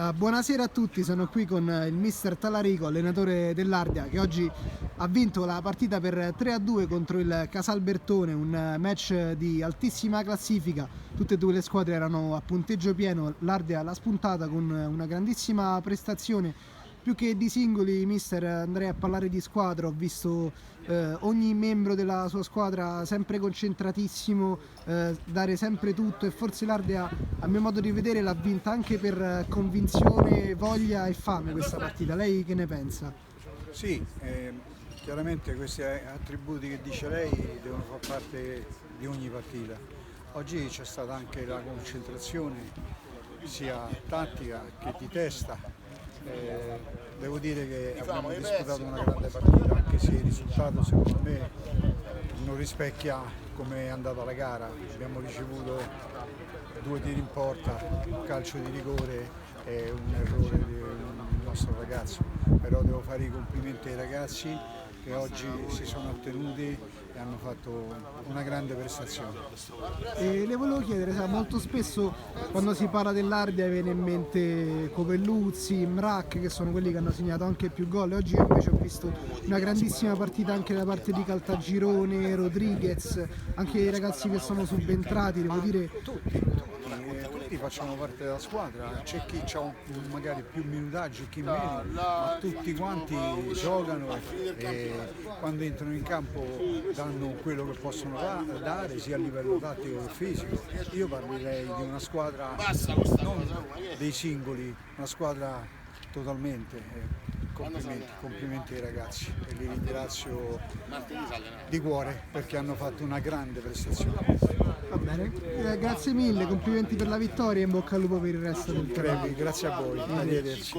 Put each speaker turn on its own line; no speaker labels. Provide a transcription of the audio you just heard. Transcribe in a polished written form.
Buonasera a tutti, sono qui con il mister Talarico, allenatore dell'Ardea, che oggi ha vinto la partita per 3-2 contro il Casalbertone, un match di altissima classifica. Tutte e due le squadre erano a punteggio pieno, l'Ardea l'ha spuntata con una grandissima prestazione. Più che di singoli, mister, andrei a parlare di squadra. Ho visto ogni membro della sua squadra sempre concentratissimo, dare sempre tutto, e forse l'Ardea, a mio modo di vedere, l'ha vinta anche per convinzione, voglia e fame questa partita. Lei che ne pensa?
Sì, chiaramente questi attributi che dice lei devono far parte di ogni partita. Oggi c'è stata anche la concentrazione sia tattica che di testa. Devo dire che abbiamo disputato una grande partita, anche se il risultato secondo me non rispecchia come è andata la gara. Abbiamo ricevuto 2 tiri in porta, un calcio di rigore e un errore del nostro ragazzo, però devo fare i complimenti ai ragazzi che oggi si sono attenuti e hanno fatto una grande prestazione.
E le volevo chiedere, molto spesso quando si parla dell'Ardea viene in mente Covelluzzi, Mrak, che sono quelli che hanno segnato anche più gol. Oggi io invece ho visto una grandissima partita anche da parte di Caltagirone, Rodriguez, anche i ragazzi che sono subentrati, devo dire.
Tutti facciamo parte della squadra, c'è chi ha magari più minutaggi, chi meno, ma tutti quanti giocano e quando entrano in campo danno quello che possono dare sia a livello tattico che fisico. Io parlerei di una squadra, non dei singoli, una squadra totalmente. Complimenti ai ragazzi e li ringrazio di cuore perché hanno fatto una grande prestazione.
Va bene, grazie mille, complimenti per la vittoria e in bocca al lupo per il resto del tempo.
Grazie a voi, arrivederci.